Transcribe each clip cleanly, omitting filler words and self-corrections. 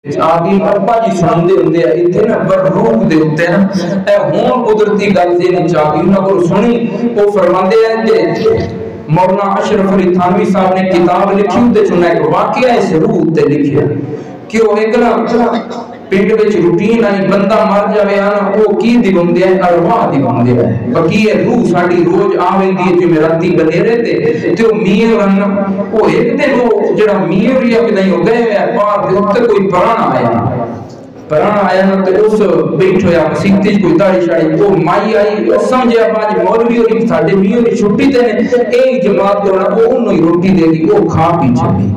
آدھی ابا جی سنتے ہوندے ہیں اتنے نا روح دے ہوتے ہیں اے ہون قدرتی گل دے نہیں چاہتی انہوں کو سنی وہ فرماندے ہیں کہ مولانا اشرف علی تھانوی صاحب نے کتاب لکھی ہوتے چنا ایک واقعہ اس روح تے لکھیا کہ وہ ایک نا پنڈ وچ روٹین آئی بندہ مر جاوے نا وہ کی دی بندے ہیں ارواح دی بندے ہیں باقی یہ روح ساڈی روز آوے دی جو میرا رتی بنے رہتے تے وہ میے ورن وہ ایک دن وہ جڑا میے ہوئی ہے کہ نہیں ہو گئے ہیں پار دے اتنے کوئی پرانا آیا نا تے اس بیٹھ ہویا مسیحتی کوئی داڑھی شاڑی وہ مائی آئی سمجھے اب آج مولوی ہوئی ساڈے میے ہوئی چھٹی تے نے ایک جماعت کرنا وہ انہوں ہی روٹی دے دی وہ کھا پی چلی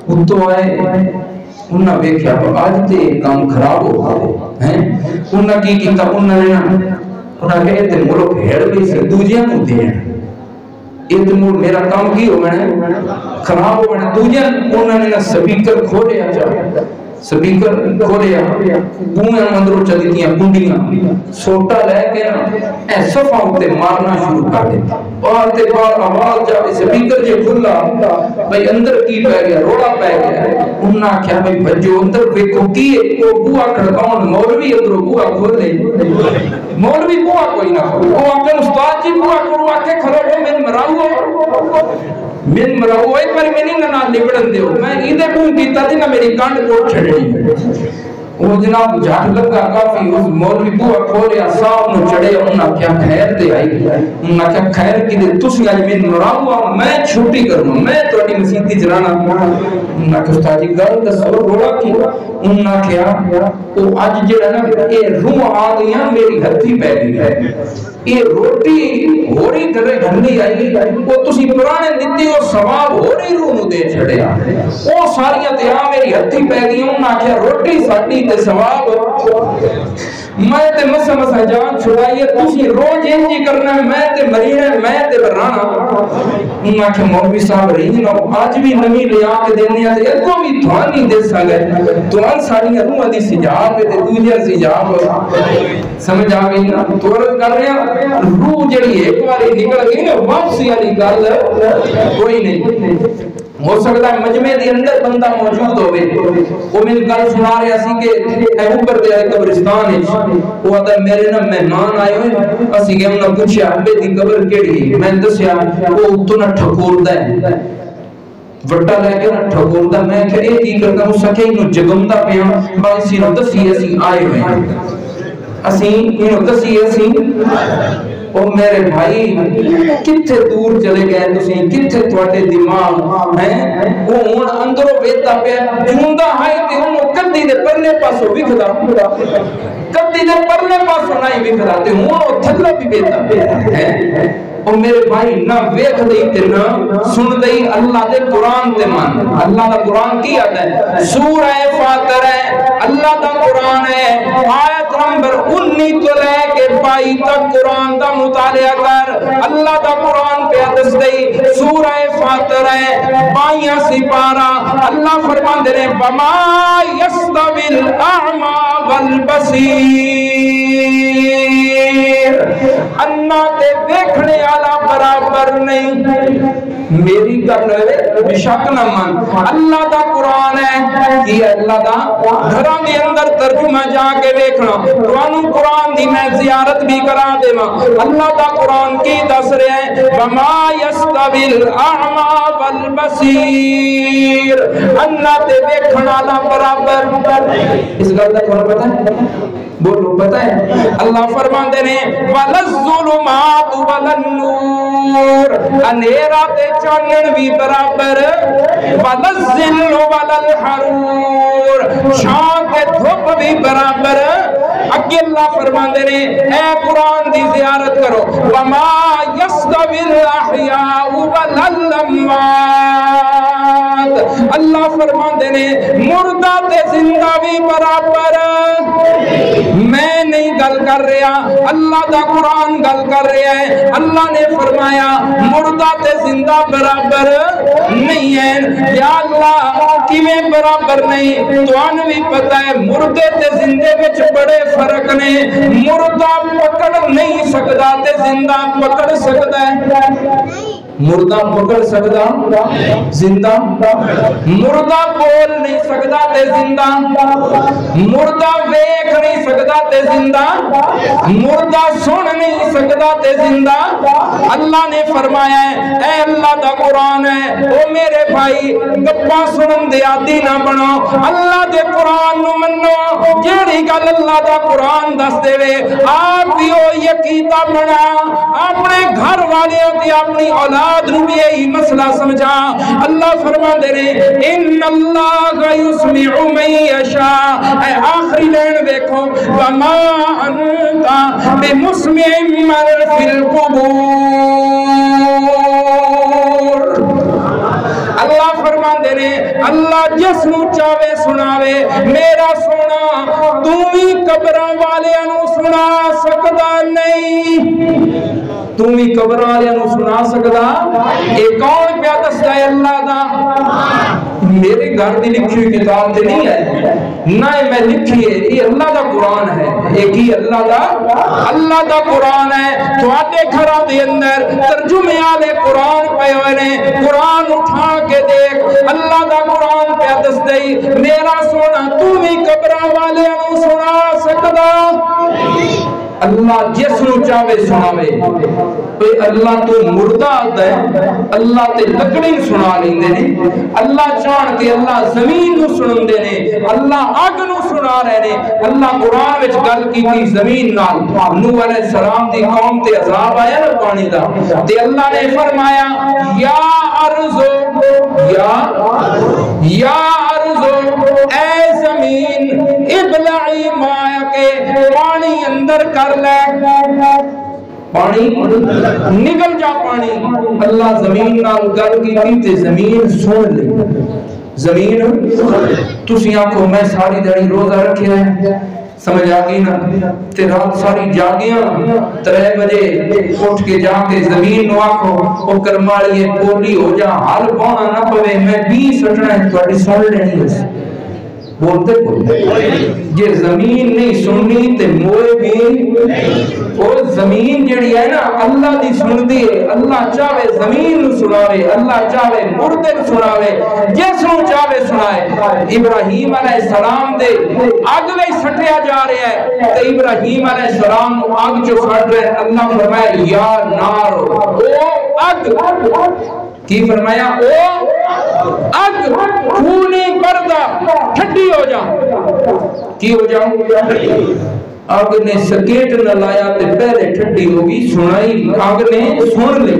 اتو آئے انہاں ویکھیا آج تے کام خراب ہو گئے ہیں انہاں کی کیتا انہاں کہے تے مولو بھیڑ بھی سے دوجیاں نو دین ایک مول میرا کام کی ہو میں خراب ہو میں دوجیاں انہاں نے سپیکر کھولے سپیکر کھولیا بوئیں اندروں چلی تھیاں کنڈیاں سوٹا لے کے اے صفحہ ہوتے مارنا شروع کر دیتا بار تے بار آواز جاوے سپیکر جے کھلا بھئی اندر کی پہ گیا روڑا پہ گیا انہاں کیا بھئی بھجو اندر ویکھو کیے وہ بوہ کھڑکاؤن مولوی اندروں بوہ کھولے مولوی بوہ کوئی نہ کھولے وہ آکے استاد جی بوہ کھولو آکے کھڑو من مراؤ ایک باری میں نہیں نہ لبڑن دے میں ایدے بون کیتا تھی نہ میری کانڈ کوٹ چھڑی وہ جناب جھاٹ لگا کافی اس مولوی بوہ کھولیا صاحب نو چڑے انہاں کیا خیر دے آئی انہاں کیا خیر کی دے تسی آج میں مراؤ میں چھوٹی کروں میں توڑی مسیحتی جرانا انہاں کیا استاد جی گل دسو روڑا کی انہاں کیا وہ آج جڑا نا اے روح آ گیا میری ہتھی پہ گئی ہے یہ روٹی ہو رہی طرح گھنڈی آئی وہ تسی پرانے دیتی وہ ثواب ہو رہی روح نو دے چھڑے وہ ساریاں تے میری ہتھی پہ گئی انہاں کیا روٹی ساڑی تے ثواب میں تے مسا جان چھڑائیے تسی روز انجی کرنا ہے میں تے مرینا ہے میں تے برانا انہاں کیا مولوی صاحب رہی نو آج بھی نمی لیا کے دینے آتے ایک کو بھی دھوانی دے سکے دوان ساڑیاں روح دی سجاب تے دوجہ سجاب سمجھ آگئی نا تورت کر رہے ہیں روح جڑی ایک باری نکل گئی نا واپسی والی گل کوئی نہیں ہو سکتا ہے مجمع دی اندر بندہ موجود ہوئے وہ میں گل سنا رہا سی کہ اے اوپر دے آئے قبرستان ہے وہ آتا میرے نا مہمان آئے ہوئے اسی کہ انہوں نے پوچھا ابے دی قبر کیڑی ہے میں دسیا وہ اتو نہ ٹھکور دا ہے وٹا لے کے نہ ٹھکور دا میں کہ ایک ہی کرتا ہوں سکے انہوں جگمدہ پہ ہم باعثی نہ دسی ایسی آئے ہوئے ہیں اسی انہوں دسی ایسی او میرے بھائی کتھے دور چلے گئے تسی کتھے تواڈے دماغ ہیں وہ ہن اندروں ویتا پیا جوندا ہے تے انہوں کدی دے پرلے پاسوں وکھدا کدی دے پرلے پاسوں نہیں وکھدا تے ہن او تھلے بھی ویتا پیا ہے او میرے بھائی نہ ویکھ دئی تے نہ سن دئی اللہ دے قرآن تے مان اللہ دا قرآن کی آتا ہے سورہ فاتر ہے اللہ دا قرآن ہے آیت نمبر 19 تو لے کے 22 تک قرآن دا مطالعہ کر اللہ دا قرآن پہ دس دئی سورہ فاتر ہے 22 سپارہ اللہ فرمان دے رہے وما یستوی الاعمی والبصیر انا تے دیکھنے والا برابر نہیں میری گل ہے شک نہ من اللہ دا قرآن ہے کہ اللہ دا گھراں دے اندر ترجمہ جا کے دیکھنا تانوں قرآن دی میں زیارت بھی کرا دیواں اللہ دا قرآن کی دس رہا ہے وما یستوی الاعمی والبصیر انا تے دیکھن والا برابر اس گل دا تھانوں پتہ ہے بولو پتہ ہے اللہ فرماندے نے وَلَلظُّلُمَاتُ وَلَلنُّورُ اندھیرا تے چانن بھی برابر وَلَلظِّلُّ وَلَلْحَرُورُ چھاں تے دھوپ بھی برابر اگے اللہ فرماندے نے اے قرآن دی زیارت کرو وَمَا يَسْتَوِي الْأَحْيَاءُ وَلَا الْأَمْوَاتُ اللہ فرماندے نے مردہ تے زندہ بھی برابر میں نہیں گل کر رہا اللہ دا قرآن گل کر رہا ہے اللہ نے فرمایا مردہ تے زندہ برابر نہیں ہے یا اللہ کیویں برابر نہیں تو ان بھی پتہ ہے مردے تے زندے وچ بڑے فرق نے مردہ پکڑ نہیں سکدا تے زندہ پکڑ سکدا ہے مردہ پکڑ سکدا زندہ مردہ بول نہیں سکدا تے زندہ مردہ ویکھ نہیں سکدا تے زندہ مردہ سن نہیں سکدا تے زندہ اللہ نے فرمایا ہے اے اللہ دا قرآن ہے او میرے بھائی گپاں سنن دے عادی نہ بنو اللہ دے قرآن نو منو جیڑی گل اللہ دا قرآن دس دے وے آپ بھی او یقیدہ بنا اپنے گھر والے تے اپنی اولاد نو بھی یہی مسئلہ سمجھا اللہ فرما دے رہے ان اللہ یسمع من یشاء اے آخری لین دیکھو وما انتا بمسمع من فی القبور اللہ فرما دے رہے اللہ جس نو چاہے سناوے میرا سونا تو بھی قبراں والیاں نو سنا سکدا نہیں تو بھی قبر والے نو سنا سکدا اے کون پیا دسدا ہے اللہ دا میرے گھر دی لکھی ہوئی کتاب تے نہیں ہے نہ میں لکھی ہے یہ اللہ دا قرآن ہے ایک ہی اللہ دا قرآن ہے تواڈے گھراں دے اندر ترجمے والے قرآن پے ہوئے نے قرآن اٹھا کے دیکھ اللہ دا قرآن پیا دس دئی میرا سونا تو بھی قبراں والے نو سنا سکدا اللہ جس نو چاہے سناوے تو اللہ تو مردہ آتا ہے اللہ تے لکڑی سنا لیندے نے اللہ چاہن کے اللہ زمین نو سنن دے نے اللہ آگ نو سنا رہے نے اللہ قرآن وچ گل کی زمین نال نوح علیہ السلام دی قوم تے عذاب آیا نا پانی دا تے اللہ نے فرمایا یا ارضو یا ارضو اے زمین ابلعی مایا کے پانی اندر کر لے پانی نکل جا پانی اللہ زمین نال گل کی تے زمین سن لے زمین تسی آنکھو میں ساری دہاڑی روزہ رکھیا ہے سمجھ آگئی نا تے رات ساری جاگیاں 3 بجے اٹھ کے جا کے زمین نو آکھو او کرمالیے پولی ہو جا حال پانا نہ پوے میں 20 سٹنا ہے تواڈی سن لینی ہے بولتے یہ زمین نہیں سننی تے موئے بھی اور زمین جڑی ہے نا اللہ دی سندی ہے اللہ چاہے زمین نو سناوے اللہ چاہے مردے نو سناوے جس نو چاہے سنائے ابراہیم علیہ السلام دے آگ میں سٹیا جا رہا ہے تے ابراہیم علیہ السلام نو آگ جو سٹ رہے اللہ فرمایا یا نار او آگ کی فرمایا او آگ خونی پردہ ٹھڈی ہو جا کی ہو جاؤں آگ نے سکیٹ نہ لایا تے پہلے ٹھڈی ہوگی سنائی آگ نے سن لی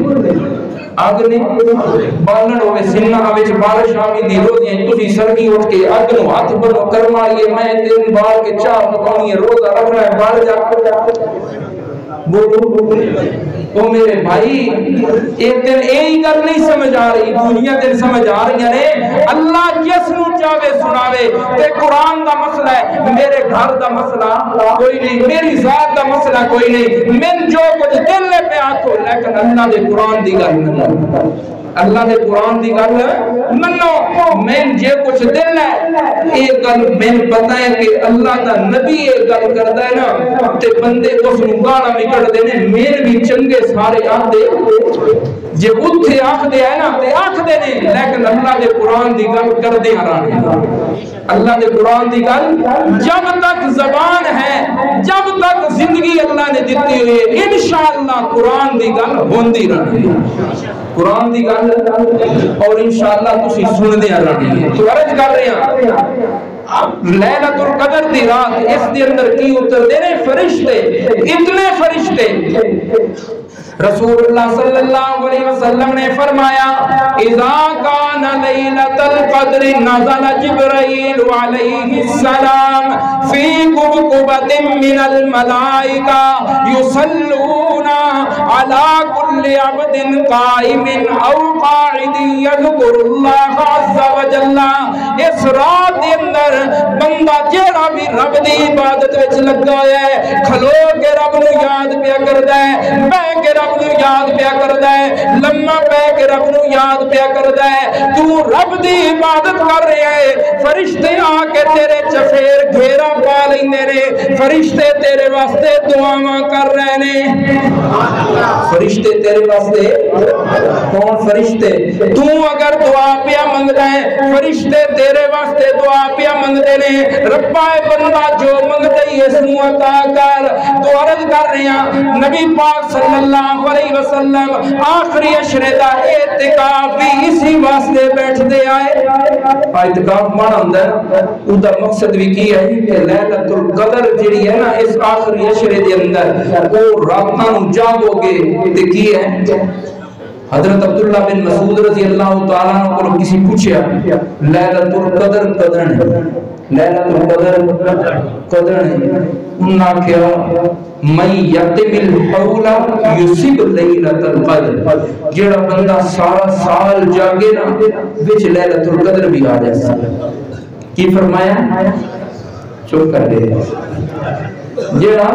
آگ نے بالن ہوئے سنہ وچ بارش آوی دی روزیاں تسی سرگی اٹھ کے آگ نو ہاتھ بنو کرمائیے میں 3 بار کے چاہ پکانی ہے روزہ رکھنا ہے بار جا وہ میرے بھائی ایک دن ایک گل نہیں سمجھ آ رہی دنیا دن سمجھ آ رہی ہے اللہ جس نو چاہے سناوے تے قرآن دا مسئلہ ہے میرے گھر دا مسئلہ کوئی نہیں میری ذات دا مسئلہ کوئی نہیں من جو کچھ دل لے پہ آتھو لیکن اللہ دے قرآن دی گل منو اللہ دے قرآن دی گل منو میں جے کچھ دل ہے ایک گل میں پتہ ہے کہ اللہ دا نبی ایک گل کردا ہے نا تے بندے اس نو گالا نکڑ دینے میرے بھی چنگے سارے آکھ دے جے اتھے آکھ دے ہے نا تے آکھ دے نے لیکن اللہ دے قرآن دی گل کر دے ہرانے اللہ دے قرآن دی گل جب تک زبان ہے جب تک زندگی اللہ نے دیتی ہوئی ہے انشاءاللہ قرآن دی گل ہوندی رہے قرآن دی گل اور انشاءاللہ تسی سن دیا رہی ہے تو عرض کر رہے ہیں لیلۃ القدر دی رات اس دی اندر کی اتر دینے فرشتے اتنے فرشتے رسول اللہ صلی اللہ علیہ وسلم نے فرمایا اذا کان لیلۃ القدر نزل جبرائیل علیہ السلام فی قبقبۃ من الملائکہ یصلون علی کل عبد قائم او قاعد یذکر اللہ عز وجل اس رات کے اندر بندہ جیڑا بھی رب دی عبادت وچ لگا ہے کھلو کے رب نو یاد پیا کردا ہے بیٹھ کے رب نو یاد پیا کردا ہے لمما پہ کے رب نو یاد پیا کردا ہے تو رب دی عبادت کر رہا ہے فرشتے آ کے تیرے چفیر گھیرا پا لیں دیندے نے فرشتے تیرے واسطے دعاواں کر رہے نے فرشتے تیرے واسطے کون فرشتے تو اگر دعا پیا منگدا ہے فرشتے تیرے واسطے دعا پیا منگدے نے ربا بندہ جو منگدا ہی اس نوں عطا کر تو عرض کر رہے ہیں نبی پاک صلی اللہ علیہ وسلم آخری عشرے دا اعتکاف بھی اسی واسطے بیٹھتے آئے اعتکاف مانا ہوندا ہے او دا مقصد بھی کی ہے کہ لیلۃ القدر جڑی ہے نا اس آخری عشرے دے اندر وہ راتاں نوں جاگو گے تے کی ہے حضرت عبداللہ بن مسعود رضی اللہ تعالیٰ عنہ کو کسی پوچھا لیلۃ القدر قدر ہے لیلۃ القدر قدر ہے انہاں کیا من یتم الحول یصب لیلۃ القدر جڑا بندہ سارا سال جاگے نا وچ لیلۃ القدر بھی آ جائے کی فرمایا چپ کر دے جڑا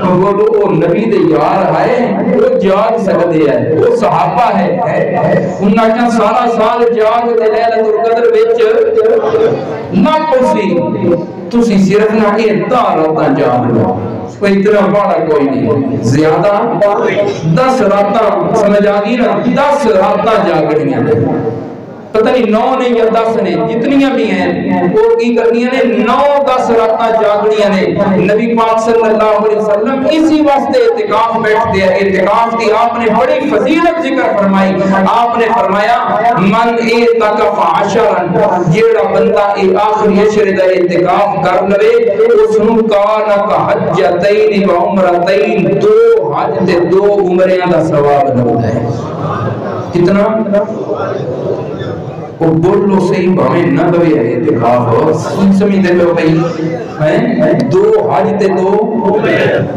وہ نبی دے یار ہے وہ جاگ سکتے ہیں وہ صحابہ ہے انہاں کا سارا سال جاگ تے لیلۃ القدر وچ نہ پوسی تسی صرف نہ ادا راتاں جاگ لو کوئی اتنا بڑا کوئی نہیں زیادہ 10 راتاں سمجھ آ گئی نا 10 راتاں جاگنیاں پتہ نہیں 9 نہیں یا 10 نے جتنیاں بھی ہیں وہ کی کرنیاں نے 9-10 راتاں جاگنیاں نے نبی پاک صلی اللہ علیہ وسلم اسی واسطے اعتکاف بیٹھتے ہیں اعتکاف کی آپ نے بڑی فضیلت ذکر فرمائی آپ نے فرمایا من اعتکف عشرا جیڑا بندہ آخری عشرے دا اعتکاف کر لے اس نوں کان کا حجتین و عمرتین 2 حج تے 2 عمریاں دا ثواب ملدا ہے کتنا وہ بولو صحیح بھامیں نہ بوے ہے اعتکاف سمجھتے پہ بھائی ہیں 2 حج تے 2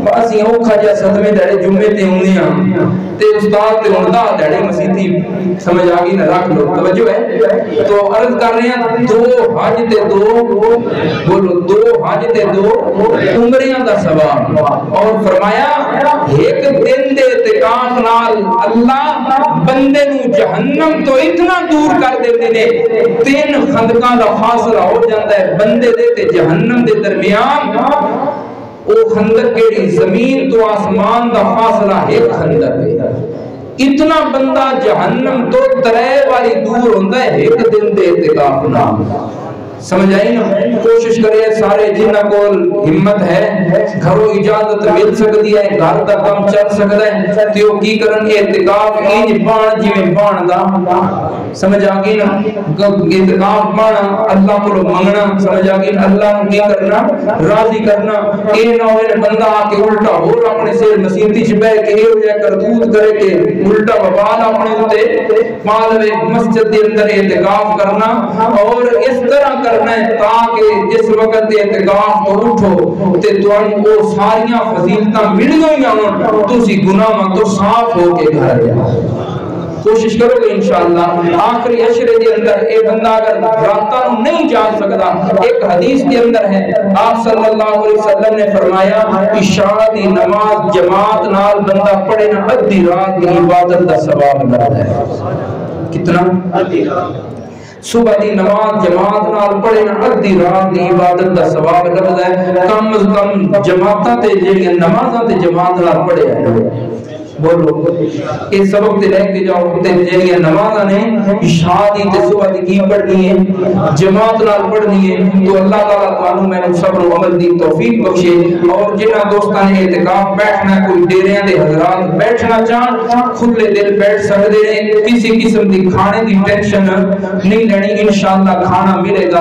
بس یہ اوکھا جا صدمے دڑے جمعے تے ہوندیاں تے استاد تے ہوندا دڑے مسیتی سمجھ آ گئی نہ رکھ لو توجہ ہے تو عرض کر رہے ہیں 2 حج تے 2 بولو 2 حج تے 2 عمریاں دا ثواب اور فرمایا ایک دن دے اعتکاف نال اللہ بندے نو جہنم تو اتنا دور کر دیتے نے 3 خندقاں دا فاصلہ ہو جاتا ہے بندے دے تے جہنم دے درمیان او خندق کیڑی زمین تو آسمان دا فاصلہ ایک خندق ہے اتنا بندہ جہنم تو 3 والی دور ہوتا ہے ایک دن دے اعتکاف نال سمجھ آئی نا کوشش کرے سارے جنہ کو ہمت ہے گھروں اجازت مل سکتی ہے گھر دا کم چل سکتا ہے تیو کی کرن اعتکاف انج بان جویں بان دا سمجھ آ گئی نا اعتکاف بانا اللہ کو منگنا سمجھ آ گئی اللہ کو کی کرنا راضی کرنا اے نہ ہوئے بندہ آ کے الٹا اور اپنے سیر مسیتی چ بیٹھ کے ہو جائے کرتوت کرے کہ الٹا وبال اپنے اوتے مالوے مسجد دے اندر اعتکاف کرنا اور اس طرح کرنا ہے تاکہ جس وقت اعتکاف تو اٹھو تے تانوں او ساریاں فضیلتاں مل گئیاں ہون تسی گناہاں تو صاف ہو کے گھر جاؤ کوشش کرو گے انشاءاللہ آخری عشرے دے اندر اے بندہ اگر راتاں نہیں جاگ سکتا ایک حدیث کے اندر ہے آپ صلی اللہ علیہ وسلم نے فرمایا عشاء دی نماز جماعت نال بندہ پڑھے نا ادھی رات کی عبادت دا ثواب ملتا ہے کتنا ادھی رات صبح دی نماز جماعت نال پڑھے نا ادھی رات دی عبادت دا ثواب لبدا ہے کم از کم جماعتاں تے جڑیاں نمازاں تے جماعت نال پڑھے ہیں بولو اس سبق تے لے کے جاؤ تے جڑیاں نمازاں نے عشاء دی تے صبح دی کی پڑھنی ہے جماعت نال پڑھنی ہے تو اللہ تعالیٰ تانوں میں صبر و عمل دی توفیق بخشے اور جنہاں دوستاں نے اعتکاف بیٹھنا کوئی ڈیریاں دے حضرات بیٹھنا چاہن کھلے دل بیٹھ سکدے ہیں کسی قسم دی کھانے دی ٹینشن نہیں لینی انشاءاللہ کھانا ملے گا